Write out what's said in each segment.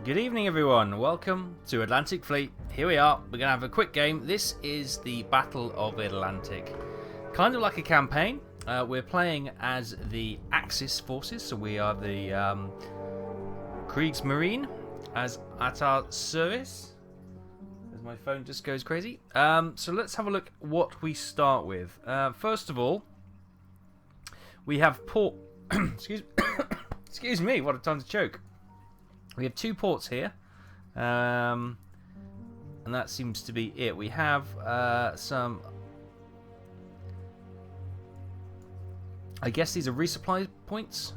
Good evening, everyone. Welcome to Atlantic Fleet. Here we are. We're going to have a quick game. This is the Battle of Atlantic. Kind of like a campaign. We're playing as the Axis forces, so we are the Kriegsmarine as at our service. As my phone just goes crazy. So let's have a look what we start with. First of all, we have port. Excuse me. What a time to choke. We have 2 ports here, and that seems to be it. We have some, I guess these are resupply points,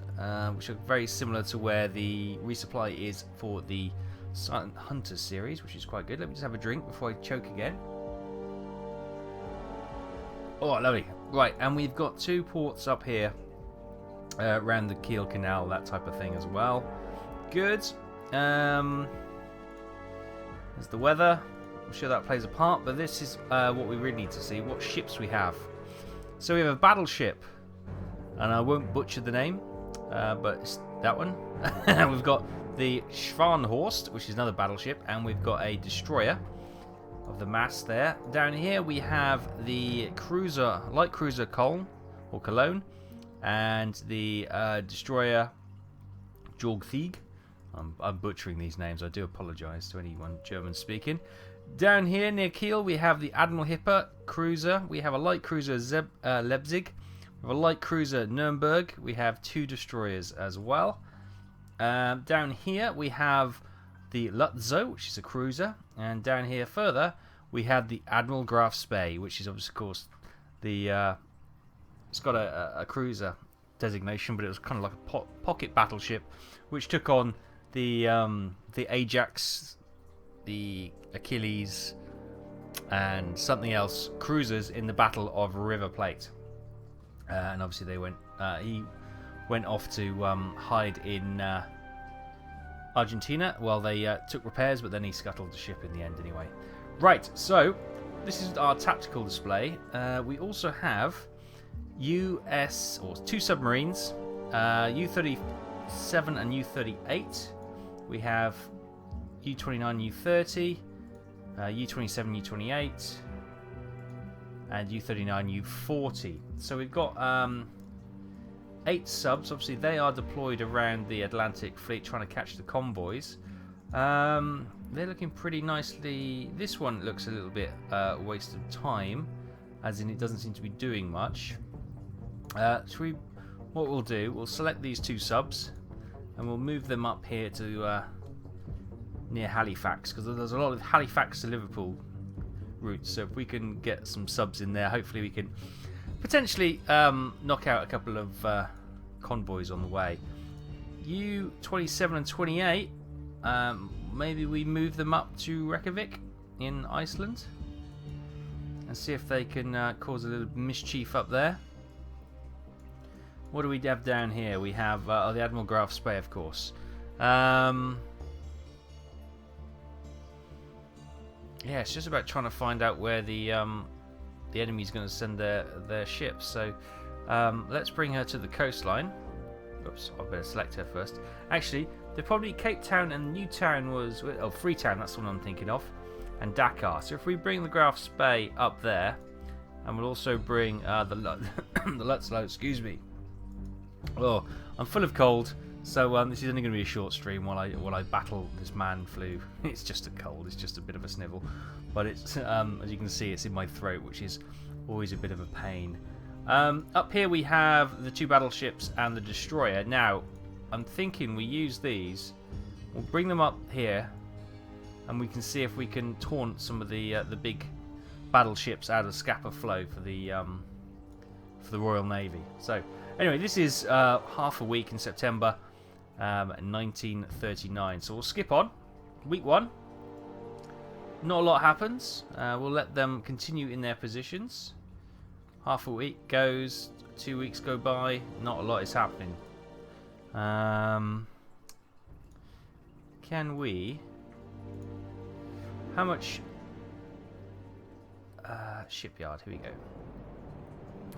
which are very similar to where the resupply is for the Silent Hunters series, which is quite good. Let me just have a drink before I choke again. Oh, lovely. Right, and we've got 2 ports up here, around the Kiel Canal, that type of thing as well. Good. There's the weather. I'm sure that plays a part, but this is what we really need to see, what ships we have. So we have a battleship, and I won't butcher the name, but it's that one. We've got the Schwanhorst, which is another battleship, and we've got a destroyer of the mass there. Down here we have the cruiser, light cruiser Cologne, or Cologne, and the destroyer Jorgthieg. I'm butchering these names. I do apologise to anyone German speaking. Down here near Kiel we have the Admiral Hipper cruiser. We have a light cruiser Leipzig. We have a light cruiser Nuremberg. We have 2 destroyers as well. Down here we have the Lutzow, which is a cruiser. And down here further we have the Admiral Graf Spee, which is of course the it's got a cruiser designation, but it was kind of like a pocket battleship which took on the Ajax, the Achilles, and something else cruisers in the Battle of River Plate. And obviously they went. He went off to hide in Argentina while they took repairs, but then he scuttled the ship in the end anyway. Right, so this is our tactical display. We also have US or 2 submarines, U-37 and U-38. We have U-29, U-30, U-27, U-28, and U-39, U-40. So we've got 8 subs. Obviously, they are deployed around the Atlantic Fleet trying to catch the convoys. They're looking pretty nicely. This one looks a little bit waste of time, as in it doesn't seem to be doing much. What we'll do, we'll select these 2 subs, and we'll move them up here to near Halifax, because there's a lot of Halifax to Liverpool routes. So if we can get some subs in there, hopefully we can potentially knock out a couple of convoys on the way. U-27 and 28, maybe we move them up to Reykjavik in Iceland and see if they can cause a little mischief up there. What do we have down here? We have the Admiral Graf Spee, of course. Yeah, it's just about trying to find out where the enemy's going to send their ships. So let's bring her to the coastline. Oops, I better select her first. Actually, they're probably Cape Town and Newtown was... Oh, Freetown, that's the one I'm thinking of. And Dakar. So if we bring the Graf Spee up there, and we'll also bring the Lutzow, excuse me. Oh, I'm full of cold, so this is only going to be a short stream while I battle this man flu. It's just a cold, it's just a bit of a snivel, but it's as you can see, it's in my throat, which is always a bit of a pain. Up here we have the 2 battleships and the destroyer. Now, I'm thinking we use these. We'll bring them up here, and we can see if we can taunt some of the big battleships out of Scapa Flow for the Royal Navy. So. Anyway, this is half a week in September 1939. So we'll skip on. Week 1. Not a lot happens. We'll let them continue in their positions. Half a week goes. 2 weeks go by. Not a lot is happening. Can we... How much... shipyard. Here we go.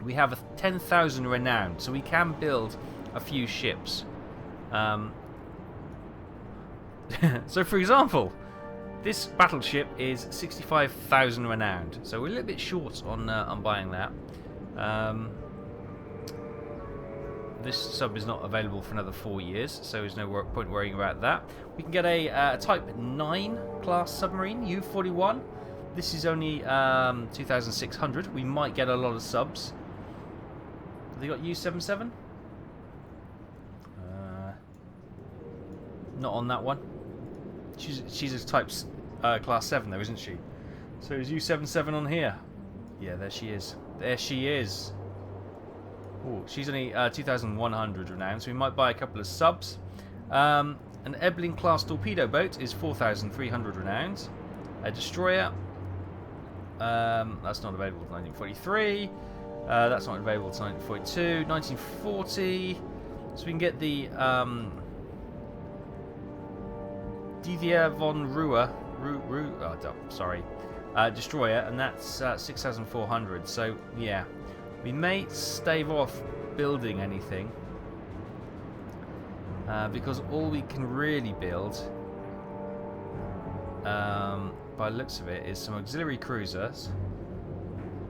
We have a 10,000 renown, so we can build a few ships. So, for example, this battleship is 65,000 renowned. So we're a little bit short on buying that. This sub is not available for another 4 years, so there's no point worrying about that. We can get a Type 9 class submarine, U-41. This is only 2,600. We might get a lot of subs. Have they got U-77? Not on that one. She's a Type Class 7 though, isn't she? So is U-77 on here? Yeah, there she is. There she is. Ooh, she's only 2,100 renowned, so we might buy a couple of subs. An Ebling class torpedo boat is 4,300 renowned. A destroyer, that's not available until 1943. That's not available until 1942. 1940. So we can get the Didier von Ruhr, destroyer, and that's 6,400. So yeah. We may stave off building anything because all we can really build, by the looks of it, is some auxiliary cruisers.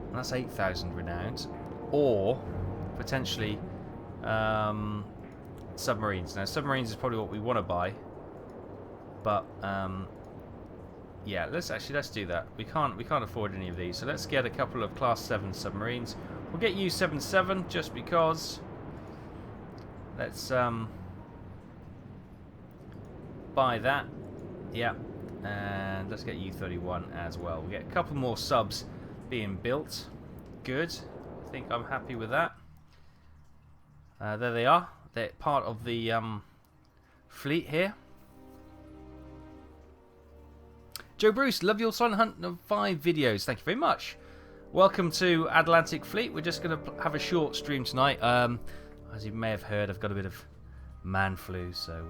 And that's 8,000 renowned, or potentially submarines. Now, submarines is probably what we want to buy, but yeah, let's do that. We can't afford any of these, so let's get a couple of Class 7 submarines. We'll get U-77 just because. Let's buy that. Yeah, and let's get U-31 as well. We'll get a couple more subs being built. Good. I think I'm happy with that. There they are. They're part of the fleet here. Joe Bruce, love your Silent Hunt 5 videos. Thank you very much. Welcome to Atlantic Fleet. We're just going to have a short stream tonight. As you may have heard, I've got a bit of man flu, so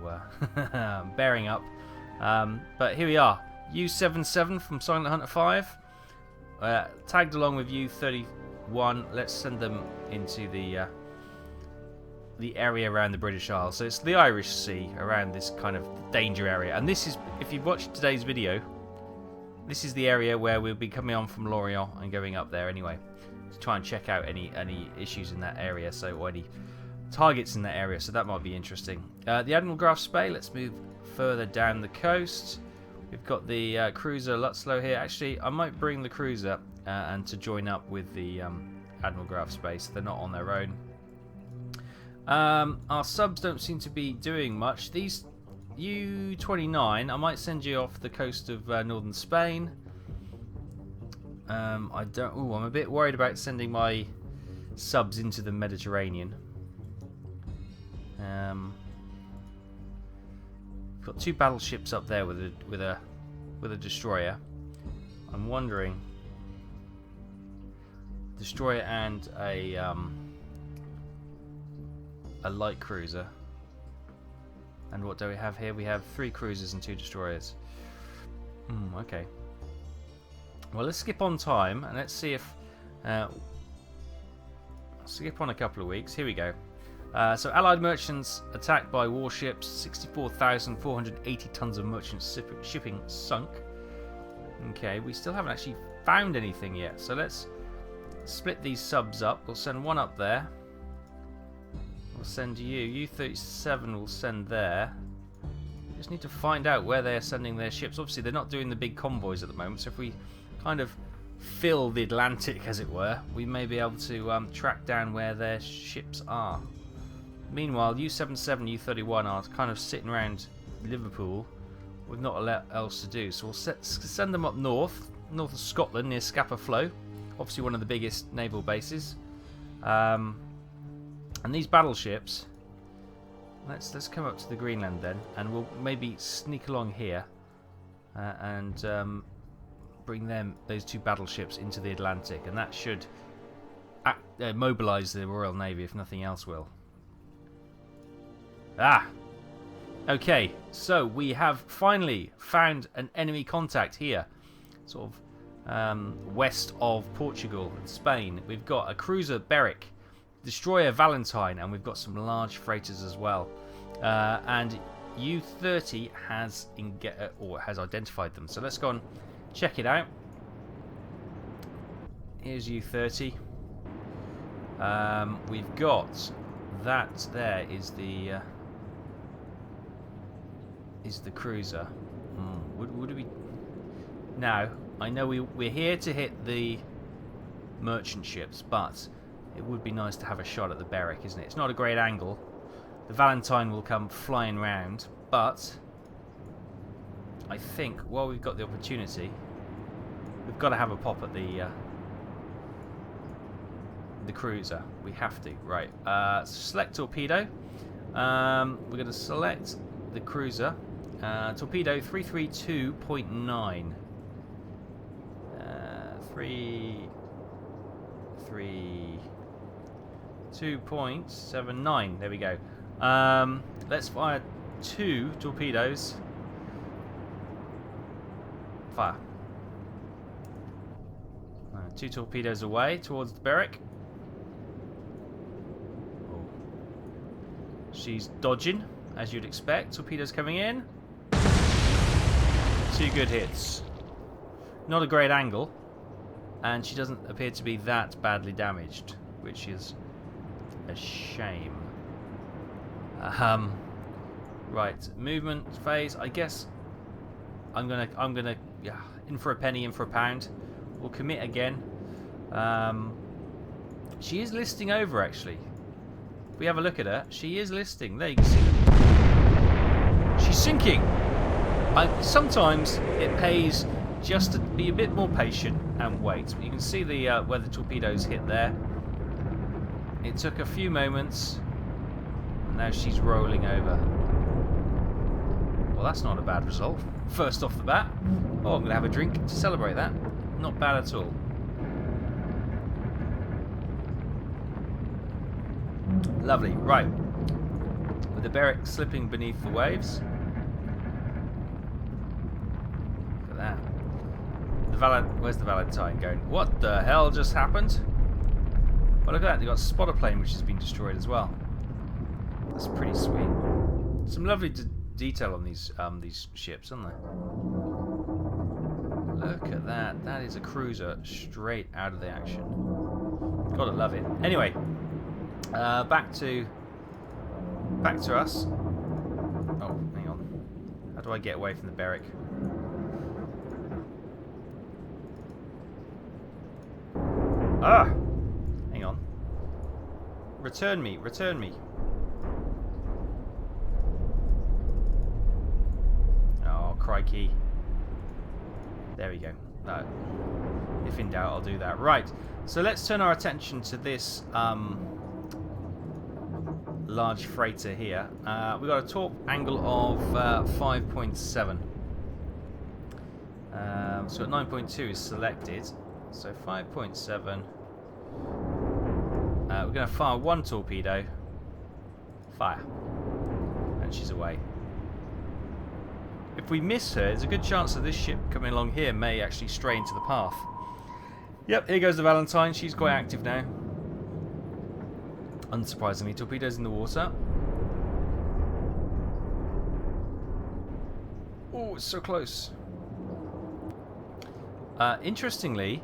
I'm bearing up. But here we are. U-77 from Silent Hunter 5. Tagged along with U-31. Let's send them into the area around the British Isles. So it's the Irish Sea, around this kind of danger area. And this is, if you've watched today's video, this is the area where we'll be coming on from Lorient and going up there anyway to try and check out any issues in that area, so or any targets in that area. So that might be interesting. The Admiral Graf Spee. Let's move further down the coast. We've got the cruiser Lutzlow here. Actually, I might bring the cruiser and to join up with the Admiral Graf Spee. So they're not on their own. Our subs don't seem to be doing much. These U-29, I might send you off the coast of northern Spain. I'm a bit worried about sending my subs into the Mediterranean. We've got two battleships up there with a destroyer. I'm wondering, destroyer and a light cruiser. And what do we have here? We have 3 cruisers and 2 destroyers. Okay. Well, let's skip on time and let's see if skip on a couple of weeks. Here we go. So Allied merchants attacked by warships. 64,480 tons of merchant shipping sunk. Okay, we still haven't actually found anything yet. So let's split these subs up. We'll send one up there. We'll send you. U-37 will send there. We just need to find out where they're sending their ships. Obviously, they're not doing the big convoys at the moment. So if we kind of fill the Atlantic, as it were, we may be able to track down where their ships are. Meanwhile, U-77, U-31 are kind of sitting around Liverpool with not a lot else to do. So we'll send them up north of Scotland near Scapa Flow. Obviously, one of the biggest naval bases. And these battleships, let's come up to the Greenland then, and we'll maybe sneak along here and bring those 2 battleships into the Atlantic, and that should mobilise the Royal Navy if nothing else will. Okay, so we have finally found an enemy contact here, sort of west of Portugal and Spain. We've got a cruiser Berwick, destroyer Valentine, and we've got some large freighters as well. And U-30 has has identified them. So let's go and check it out. Here's U-30. We've got that. There is the cruiser. Would we? Now I know we're here to hit the merchant ships, but it would be nice to have a shot at the Berwick, isn't it? It's not a great angle. The Valentine will come flying round, but I think while we've got the opportunity, we've got to have a pop at the cruiser. We have to. Right. Select torpedo. We're going to select the cruiser. Torpedo 332.9. 2.79. There we go. Let's fire 2 torpedoes. Fire. 2 torpedoes away towards the Berwick. Oh. She's dodging, as you'd expect. Torpedoes coming in. 2 good hits. Not a great angle. And she doesn't appear to be that badly damaged, which is a shame. Right, movement phase. I guess I'm gonna in for a penny, in for a pound. We'll commit again. She is listing over, actually. If we have a look at her, she is listing. There you can see. She's sinking. Sometimes it pays just to be a bit more patient and wait. You can see the where the torpedoes hit there. It took a few moments. Now she's rolling over. Well, that's not a bad result. First off the bat. Oh, I'm going to have a drink to celebrate that. Not bad at all. Lovely. Right. With the Berwick slipping beneath the waves. Look at that. Where's the Valentine going? What the hell just happened? Well, look at that. They've got a spotter plane which has been destroyed as well. That's pretty sweet. Some lovely detail on these ships, aren't there? Look at that. That is a cruiser straight out of the action. Gotta love it. Anyway, back to us. Oh, hang on. How do I get away from the Berwick? Ah! Hang on. Return me. Return me. Oh, crikey. There we go. No. If in doubt, I'll do that. Right. So let's turn our attention to this large freighter here. We've got a torque angle of 5.7. So 9.2 is selected. So 5.7. We're going to fire 1 torpedo. Fire. And she's away. If we miss her, there's a good chance that this ship coming along here may actually stray into the path. Yep, here goes the Valentine. She's quite active now. Unsurprisingly, torpedoes in the water. Oh, it's so close. Interestingly,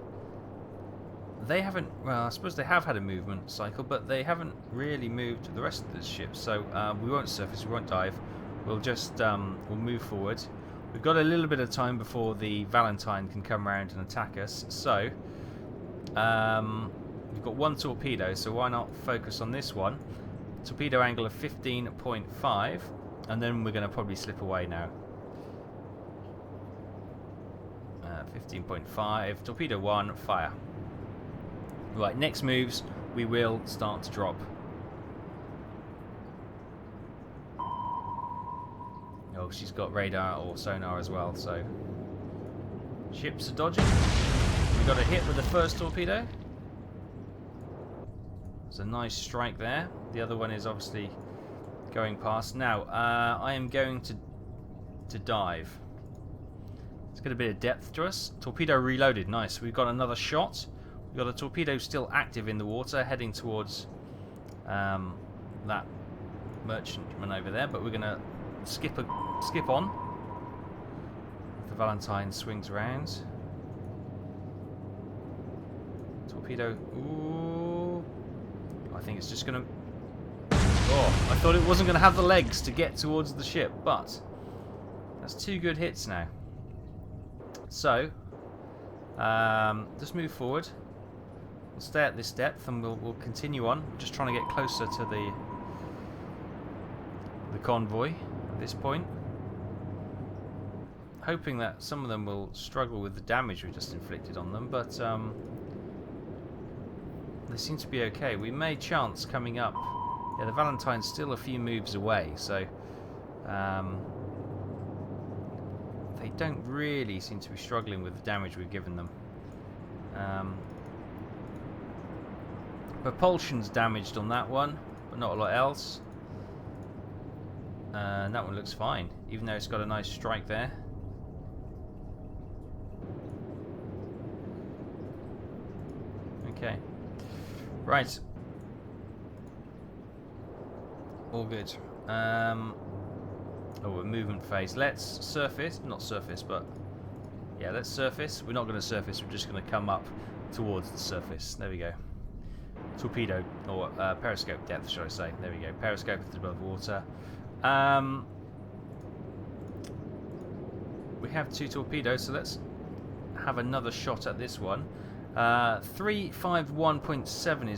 they haven't, well, I suppose they have had a movement cycle, but they haven't really moved the rest of the ship. So we won't surface, we won't dive. We'll just we'll move forward. We've got a little bit of time before the Valentine can come around and attack us. So we've got 1 torpedo, so why not focus on this one? Torpedo angle of 15.5, and then we're going to probably slip away now. 15.5, torpedo 1, fire. Right, next moves, we will start to drop. Oh, she's got radar or sonar as well, so ships are dodging. We got a hit with the first torpedo. It's a nice strike there. The other one is obviously going past. Now, I am going to dive. Let's get a bit of depth to us. Torpedo reloaded. Nice. We've got another shot. We've got a torpedo still active in the water, heading towards that merchantman over there. But we're going to skip on. The Valentine swings around. Torpedo. Ooh. I think it's just going to... Oh, I thought it wasn't going to have the legs to get towards the ship, but that's 2 good hits now. So, just move forward. We'll stay at this depth and we'll continue on. We're just trying to get closer to the convoy at this point. Hoping that some of them will struggle with the damage we just inflicted on them, but they seem to be okay. We may chance coming up. Yeah, the Valentine's still a few moves away, so they don't really seem to be struggling with the damage we've given them. Propulsion's damaged on that one, but not a lot else. And that one looks fine, even though it's got a nice strike there. Okay. Right. All good. Oh, we're movement phase. Let's surface. Not surface, but... Yeah, let's surface. We're not going to surface, we're just going to come up towards the surface. There we go. Torpedo, or periscope depth, should I say. There we go. Periscope is above water. We have 2 torpedoes, so let's have another shot at this one. 351.7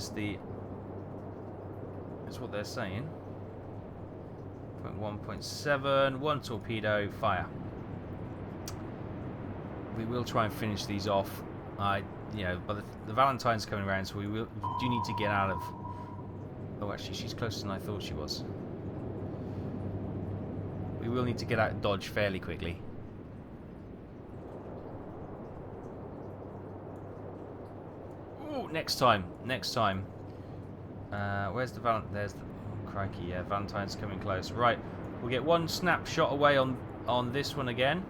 is what they're saying. 1.7, 1 torpedo, fire. We will try and finish these off. You know, but the Valentine's coming around, so we do need to get out of... Oh, actually, she's closer than I thought she was. We will need to get out of dodge fairly quickly. Ooh, next time. Where's the Valentine? There's the... Oh, crikey, yeah, Valentine's coming close. Right, we'll get 1 snapshot away on this one again.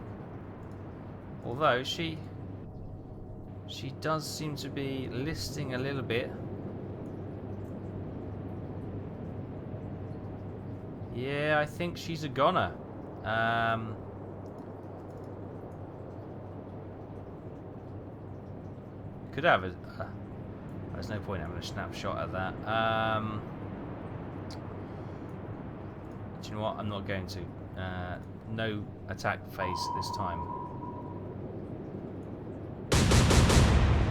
Although she does seem to be listing a little bit. Yeah, I think she's a goner. Could have a... there's no point having a snapshot at that. Do you know what? I'm not going to. No attack phase this time.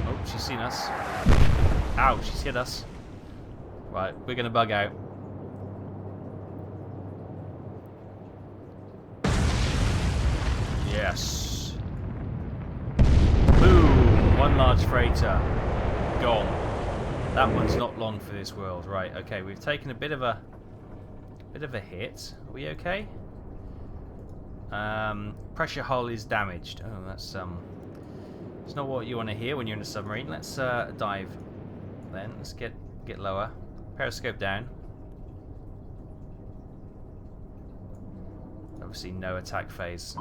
Oh, she's seen us. Ow, she's hit us. Right, we're going to bug out. Yes. Boom! 1 large freighter. Gone. That one's not long for this world. Right, okay, we've taken a bit of a hit. Are we okay? Pressure hull is damaged. Oh, that's it's not what you want to hear when you're in a submarine. Let's dive then. Let's get lower. Periscope down. Obviously no attack phase.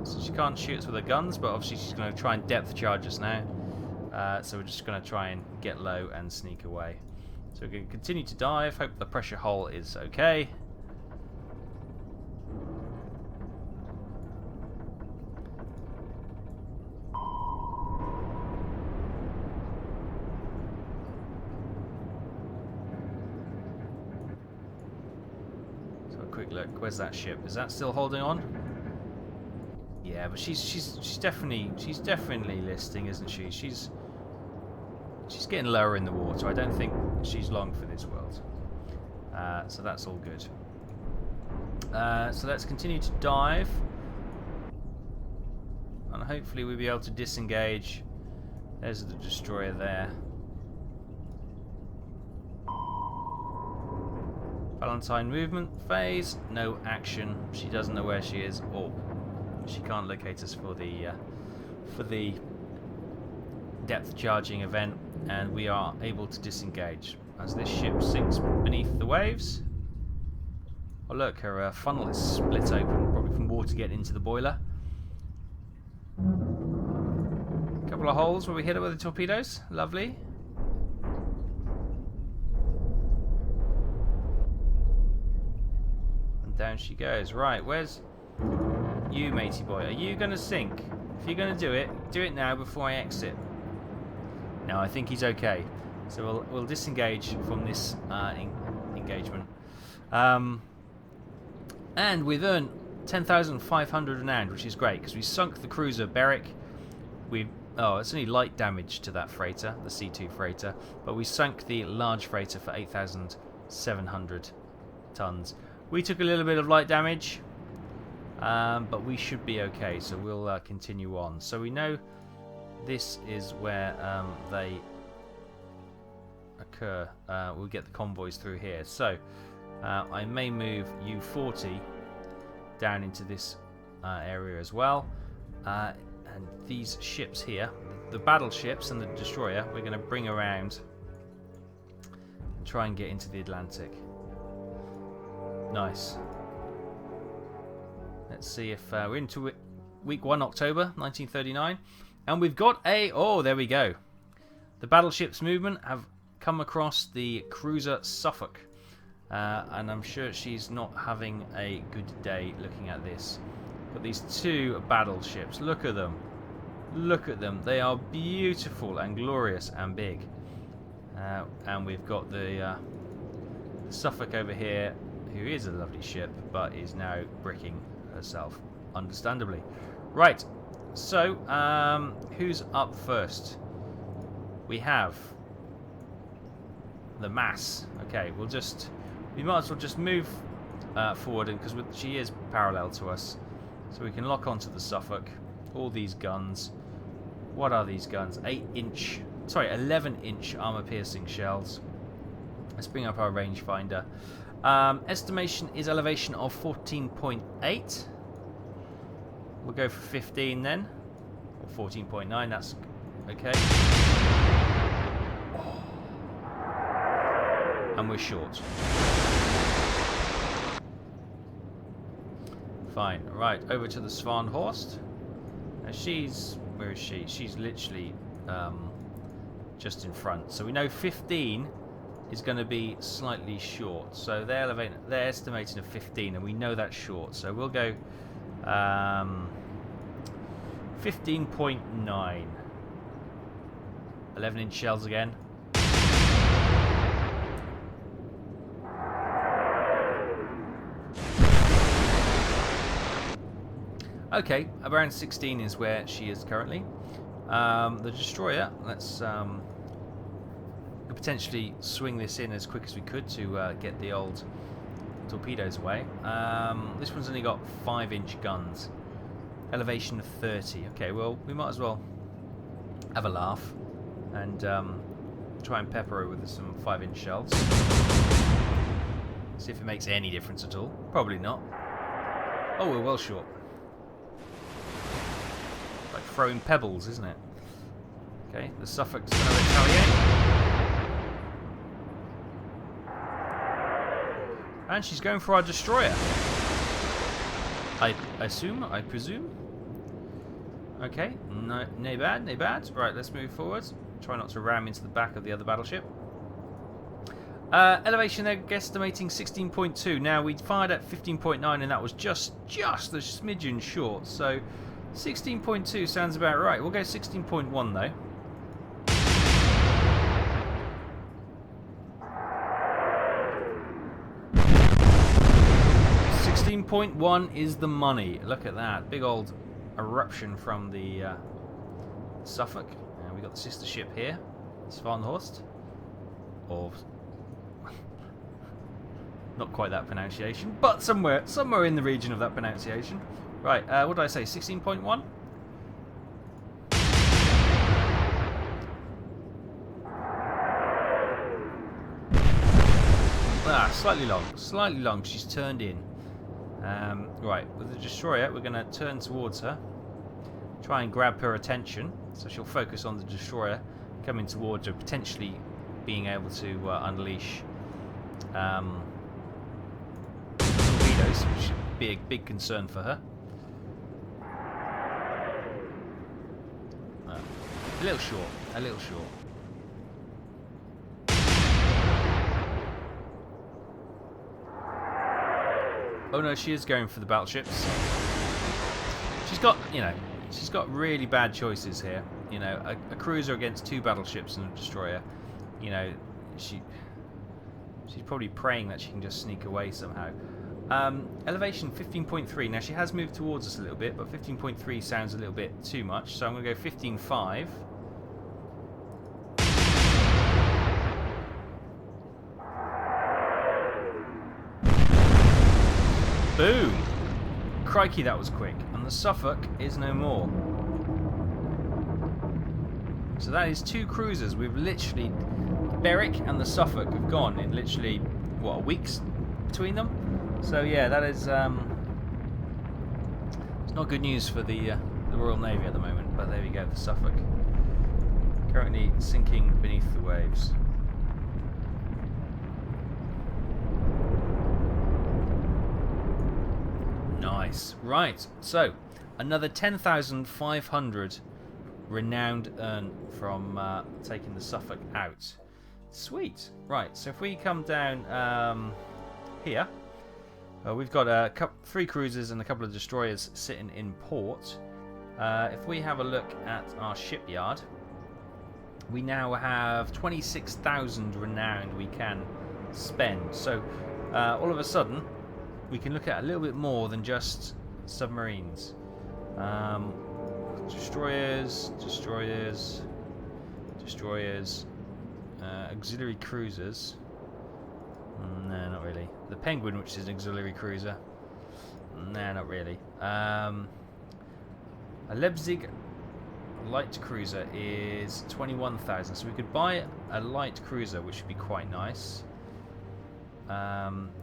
So she can't shoot us with her guns, but obviously she's going to try and depth charge us now. So we're just going to try and get low and sneak away. So we're going to continue to dive. Hope the pressure hull is okay. So a quick look. Where's that ship? Is that still holding on? Yeah, but she's definitely listing, isn't she? She's getting lower in the water. I don't think she's long for this world. So that's all good. So let's continue to dive, and hopefully we'll be able to disengage. There's the destroyer there. Valentine movement phase. No action. She doesn't know where she is. Oh. She can't locate us for the depth charging event, and we are able to disengage as this ship sinks beneath the waves. Oh look, her funnel is split open, probably from water getting into the boiler. A couple of holes where we hit her with the torpedoes. Lovely. she goes. Right, where's you, matey boy? Are you going to sink? If you're going to do it now before I exit. No, I think he's okay. So we'll disengage from this engagement. And we've earned 10,500 renown, which is great, because we sunk the cruiser Berwick. It's only light damage to that freighter, the C2 freighter, but we sunk the large freighter for 8,700 tons. We took a little bit of light damage, but we should be okay, so we'll continue on. So we know this is where they occur. We'll get the convoys through here. So I may move U40 down into this area as well. And these ships here, the battleships and the destroyer, we're going to bring around and try and get into the Atlantic. Nice. Let's see if we're into week 1, October 1939. And we've got there we go. The battleships movement have come across the cruiser Suffolk. And I'm sure she's not having a good day looking at this. But these two battleships, look at them. Look at them. They are beautiful and glorious and big. And we've got the Suffolk over here, who is a lovely ship, but is now bricking herself, understandably. Right, so who's up first? We have the Mass. Okay, we might as well just move forward, because she is parallel to us. So we can lock onto the Suffolk. All these guns. What are these guns? 11-inch armor-piercing shells. Let's bring up our rangefinder. Estimation is elevation of 14.8. We'll go for 15 then. Or 14.9, that's okay. And we're short. Fine. Right, over to the Svanhorst. Now where is she? She's literally just in front. So we know 15 is going to be slightly short. So they're estimating a 15, and we know that's short. So we'll go 15.9. 11-inch shells again. Okay, around 16 is where she is currently. The destroyer, let's potentially swing this in as quick as we could to get the old torpedoes away. This one's only got 5-inch guns. Elevation of 30. Okay, well, we might as well have a laugh and try and pepper her with some 5-inch shells. See if it makes any difference at all. Probably not. Oh, we're well short. Like throwing pebbles, isn't it? Okay, the Suffolk's going to retaliate. And she's going for our destroyer. I presume. Okay, no bad. Right, let's move forward. Try not to ram into the back of the other battleship. Elevation, they're guesstimating 16.2. Now, we fired at 15.9, and that was just a smidgen short. So, 16.2 sounds about right. We'll go 16.1 though. 16.1 is the money. Look at that. Big old eruption from the Suffolk. And we got the sister ship here, Svanhorst. Or not quite that pronunciation, but somewhere in the region of that pronunciation. Right, what did I say? 16.1? Slightly long. She's turned in. Right, with the destroyer, we're going to turn towards her, try and grab her attention, so she'll focus on the destroyer coming towards her, potentially being able to unleash torpedoes, which should be a big concern for her. A little short. Oh no, she is going for the battleships. She's got, you know, she's got really bad choices here. You know, a cruiser against 2 battleships and a destroyer. You know, she's probably praying that she can just sneak away somehow. Elevation 15.3. Now she has moved towards us a little bit, but 15.3 sounds a little bit too much. So I'm going to go 15.5. Boom! Crikey, that was quick. And the Suffolk is no more. So that is 2 cruisers. We've literally... Berwick and the Suffolk have gone in literally, what, a week's between them? So yeah, that is... it's not good news for the Royal Navy at the moment. But there we go, the Suffolk. Currently sinking beneath the waves. Nice. Right, so another 10,500 renowned earn from taking the Suffolk out. Sweet. Right, so if we come down here, we've got 3 cruisers and a couple of destroyers sitting in port. If we have a look at our shipyard, we now have 26,000 renowned we can spend. So all of a sudden, we can look at a little bit more than just submarines. Destroyers, auxiliary cruisers. No, not really. The Penguin, which is an auxiliary cruiser. No, not really. A Leipzig light cruiser is 21,000, so we could buy a light cruiser, which would be quite nice.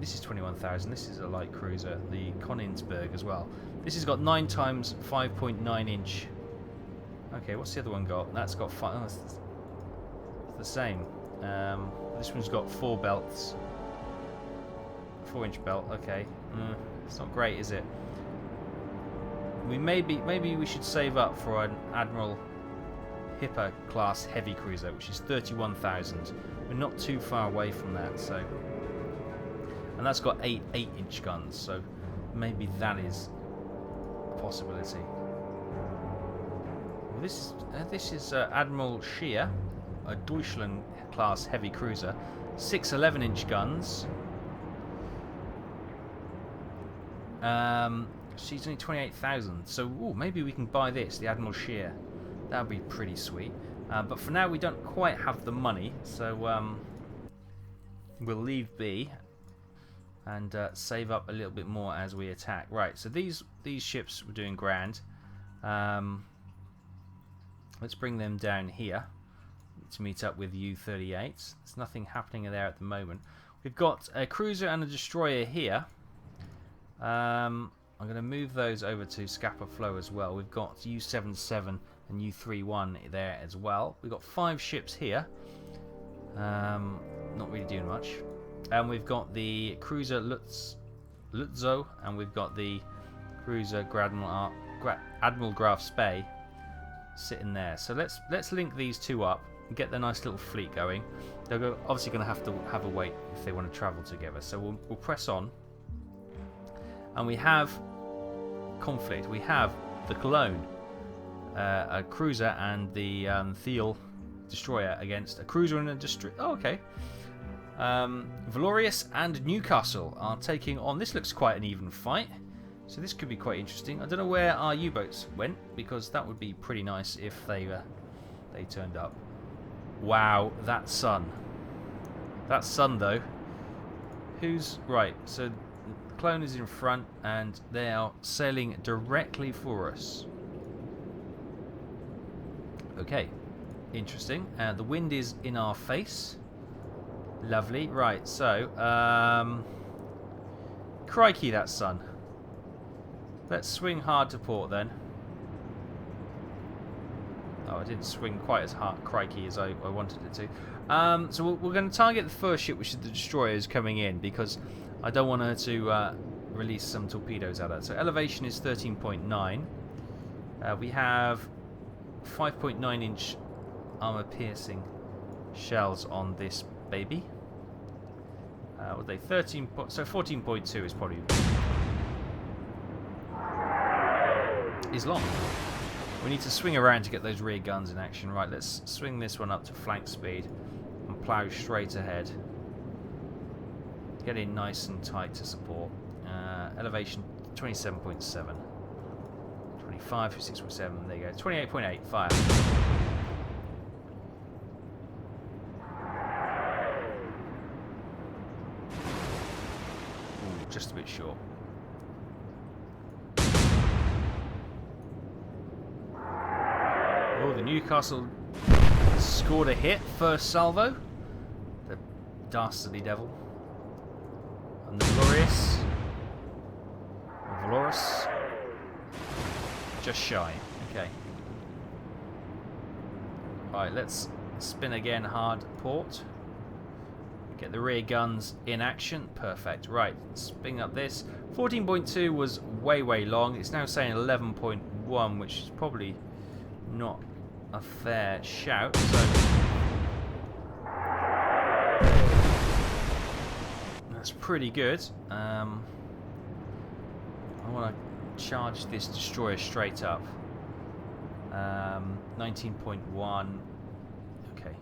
This is 21,000. This is a light cruiser, the Königsberg as well. This has got 9 times 5.9 inch. Okay, what's the other one got? That's got 5. Oh, it's the same. This one's got 4 belts. 4-inch belt. Okay, it's not great, is it? Maybe we should save up for an Admiral Hipper class heavy cruiser, which is 31,000. We're not too far away from that, so. And that's got 8 8-inch guns, so maybe that is a possibility. Well, this is Admiral Scheer, a Deutschland class heavy cruiser, 6 11-inch guns. She's only 28,000, so maybe we can buy this, the Admiral Scheer. That would be pretty sweet. But for now, we don't quite have the money, so we'll leave B and save up a little bit more as we attack. Right, so these ships were doing grand. Let's bring them down here to meet up with U-38. There's nothing happening there at the moment. We've got a cruiser and a destroyer here. I'm going to move those over to Scapa Flow as well. We've got U-77 and U-31 there as well. We've got 5 ships here. Not really doing much. And we've got the cruiser Lutzow, and we've got the cruiser Admiral Graf Spee sitting there. So let's link these 2 up and get the nice little fleet going. They're obviously going to have a wait if they want to travel together. So we'll press on. And we have conflict. We have the Cologne, a cruiser, and the Thiel destroyer against a cruiser and a destroyer. Oh, okay. Valorius and Newcastle are taking on. This looks quite an even fight, so this could be quite interesting. I don't know where our U-boats went, because that would be pretty nice if they turned up. Wow, that sun. That sun, though. Who's right? So Clone is in front, and they are sailing directly for us. Okay, interesting. The wind is in our face. Lovely. Right, so crikey, that sun. Let's swing hard to port then. Oh, I didn't swing quite as hard, crikey, as I wanted it to. So we're going to target the first ship, which is the destroyers coming in, because I don't want her to release some torpedoes at her. So elevation is 13.9. We have 5.9-inch armor-piercing shells on this baby. What they 13. So 14.2 is probably is long. We need to swing around to get those rear guns in action. Right, let's swing this one up to flank speed and plough straight ahead. Get in nice and tight to support. Elevation 27.7. 25, 6.7. There you go. 28.8. Fire. Ooh, just a bit short. Oh, the Newcastle scored a hit. First salvo. The dastardly devil. And the Valorous. Just shy. Okay. Right, let's spin again hard port. Get the rear guns in action. Perfect. Right, spin up this. 14.2 was way long. It's now saying 11.1, which is probably not a fair shout. So that's pretty good. I want to charge this destroyer straight up. 19.1. Okay.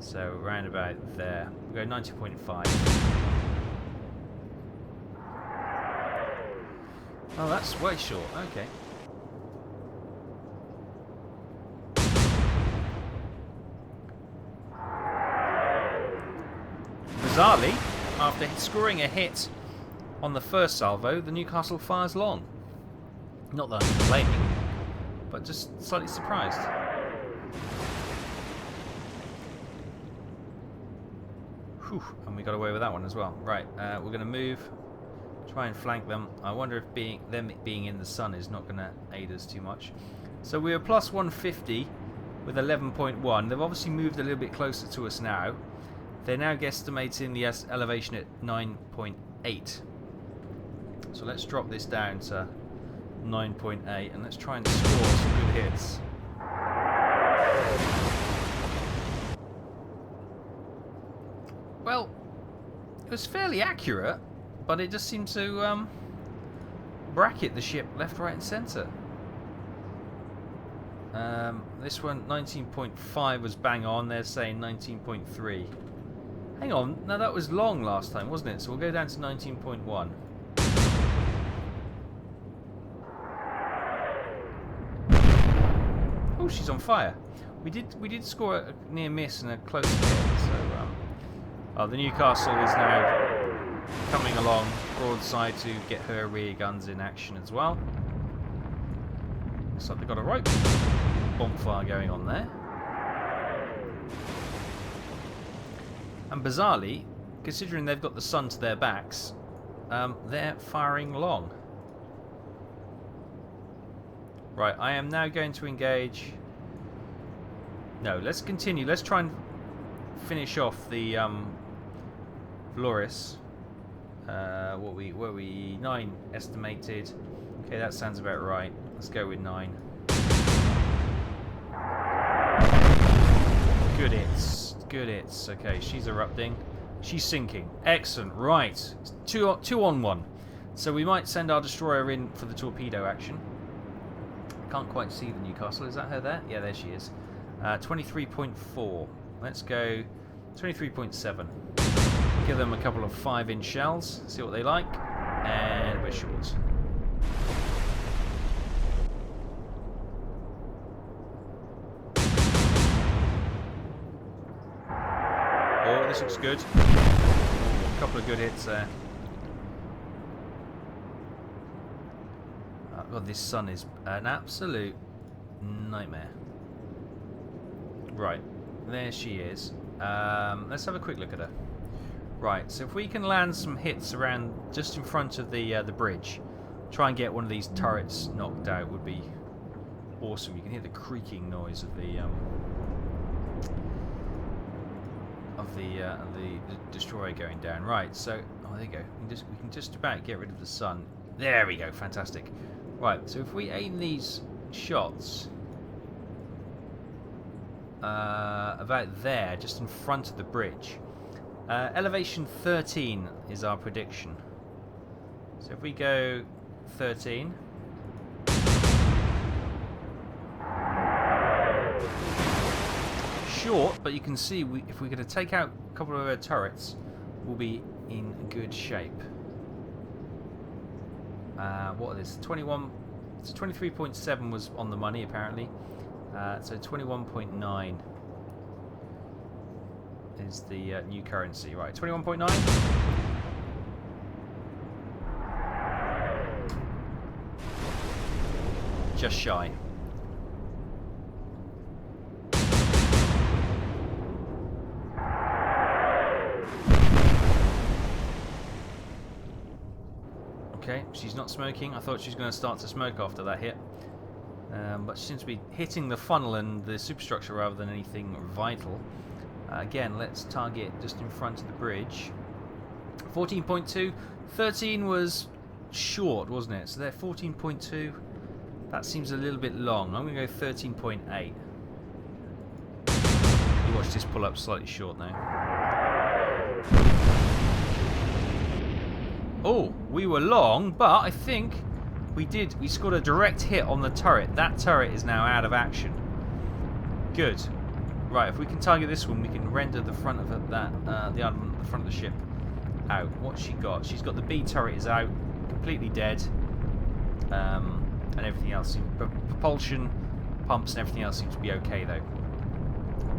So round about there. We'll go 19.5. Oh, that's way short. Okay. Bizarrely, after scoring a hit on the first salvo, the Newcastle fires long. Not that I'm complaining, but just slightly surprised. Whew, and we got away with that one as well. Right, we're going to move, try and flank them. I wonder if them being in the sun is not going to aid us too much. So we were plus 150 with 11.1. They've obviously moved a little bit closer to us now. They're now guesstimating the elevation at 9.8. So let's drop this down to 9.8 and let's try and score some good hits. Well, it was fairly accurate, but it just seemed to bracket the ship left, right and centre. This one, 19.5 was bang on. They're saying 19.3. Hang on, now that was long last time, wasn't it? So we'll go down to 19.1. Oh, she's on fire. We did score a near miss and a close hit. So the Newcastle is now coming along broadside to get her rear guns in action as well. Looks like they've got a right bonfire going on there. And bizarrely, considering they've got the sun to their backs, they're firing long. Right, I am now going to engage. No, let's continue. Let's try and finish off the Valorous. What were we 9 estimated? Okay, that sounds about right. Let's go with 9. Good hits. Good hits. Okay, she's erupting. She's sinking. Excellent. Right. Two on 1. So we might send our destroyer in for the torpedo action. Can't quite see the Newcastle. Is that her there? Yeah, there she is. 23.4. Let's go 23.7. Give them a couple of 5-inch shells. See what they like. And we're short. Oh, this looks good. Ooh, a couple of good hits there. Oh God, this sun is an absolute nightmare. Right, there she is. Let's have a quick look at her. Right, so if we can land some hits around just in front of the bridge, try and get one of these turrets knocked out would be awesome. You can hear the creaking noise of the destroyer going down. Right, so there you go. We can just about get rid of the sun. There we go, fantastic. Right, so if we aim these shots about there, just in front of the bridge, Elevation 13 is our prediction. So if we go 13. Short, but you can see if we're going to take out a couple of our turrets, we'll be in good shape. What is this? 21. So 23.7 was on the money apparently. So 21.9 is the new currency, right? 21.9. Just shy. Okay, she's not smoking. I thought she was going to start to smoke after that hit. But she seems to be hitting the funnel and the superstructure rather than anything vital. Again, let's target just in front of the bridge. 14.2. 13 was short, wasn't it? So they're 14.2. That seems a little bit long. I'm going to go 13.8. You watch this pull up slightly short now. Oh, we were long, but I think we scored a direct hit on the turret. That turret is now out of action. Good. Right, if we can target this one, we can render the front of the armament at the front of the ship out. What's she got? She's got the B turret is out, completely dead, and everything else. Propulsion, pumps, and everything else seems to be okay though.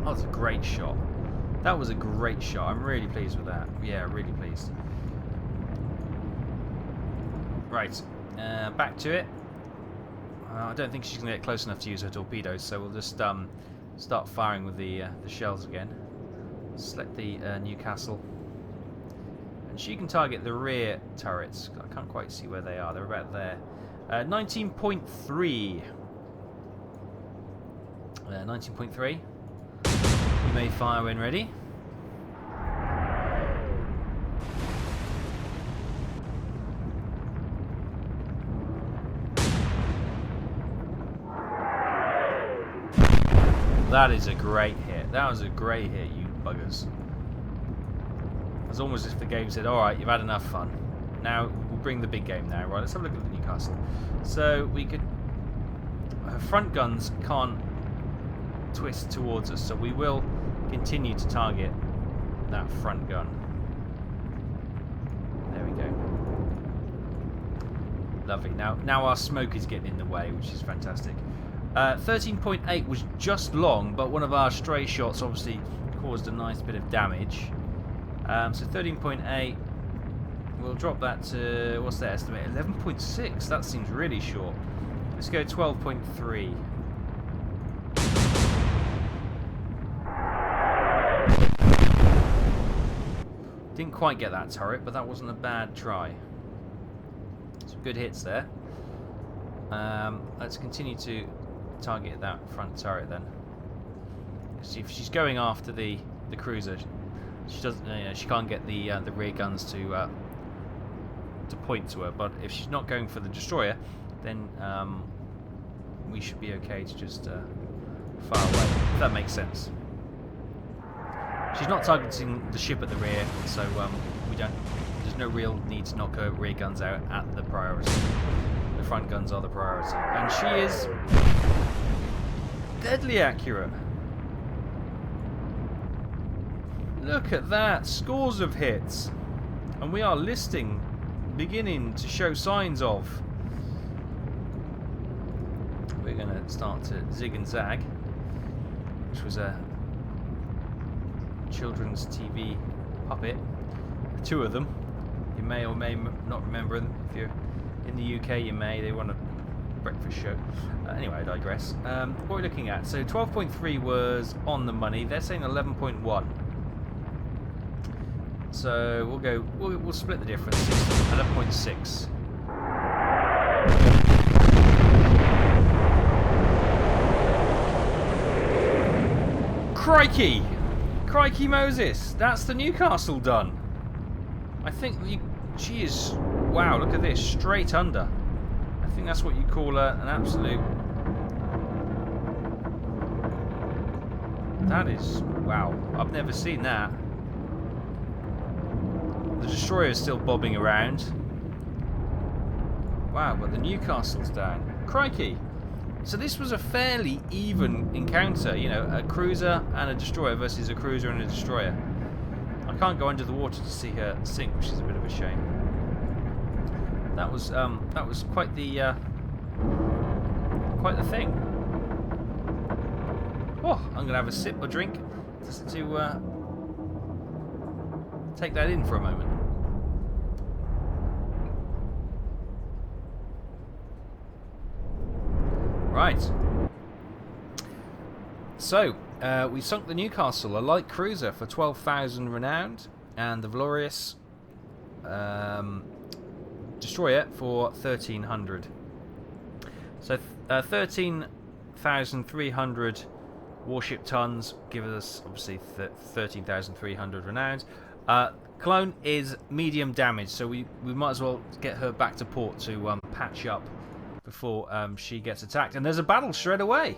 That was a great shot. That was a great shot. I'm really pleased with that. Yeah, really pleased. Right, back to it. I don't think she's going to get close enough to use her torpedoes, so we'll just start firing with the shells again. Select the Newcastle. And she can target the rear turrets. I can't quite see where they are. They're about there. 19.3. 19.3. You may fire when ready. That is a great hit. That was a great hit, you buggers. It's almost as if the game said, alright, you've had enough fun. Now, we'll bring the big game now. Right, let's have a look at the Newcastle. So, we could... Her front guns can't twist towards us, so we will continue to target that front gun. There we go. Lovely. Now our smoke is getting in the way, which is fantastic. 13.8 was just long, but one of our stray shots obviously caused a nice bit of damage. So 13.8, we'll drop that to, what's that estimate? 11.6, that seems really short. Let's go 12.3. Didn't quite get that turret, but that wasn't a bad try. Some good hits there. Let's continue to target that front turret then. See if she's going after the cruiser, she doesn't. She can't get the rear guns to point to her. But if she's not going for the destroyer, then we should be okay to just fire away. If that makes sense. She's not targeting the ship at the rear, so we don't. There's no real need to knock her rear guns out at the priority. The front guns are the priority, and she is deadly accurate. Look at that, scores of hits, and we are beginning to show signs of. We're going to start to zig and zag, which was a children's TV puppet. Two of them. You may or may not remember them. If you're in the UK, you may. They won a breakfast show. Anyway, I digress. What are we looking at? So 12.3 was on the money. They're saying 11.1. So we'll go. We'll split the difference. 11.6. Crikey! Crikey Moses! That's the Newcastle done. I think she is. Wow! Look at this, straight under. I think that's what you call an absolute. That is wow. I've never seen that. The destroyer is still bobbing around. Wow, but the Newcastle's down. Crikey! So this was a fairly even encounter, you know, a cruiser and a destroyer versus a cruiser and a destroyer. I can't go under the water to see her sink, which is a bit of a shame. That was quite the thing. Oh, I'm gonna have a sip or drink just to take that in for a moment. Right. So, we sunk the Newcastle, a light cruiser, for 12,000 renowned, and the Valorious destroyer for 1,300. So, 13,300 warship tons give us obviously 13,300 renowned. Clone is medium damage, so we might as well get her back to port to patch up before she gets attacked. And there's a battle straight away.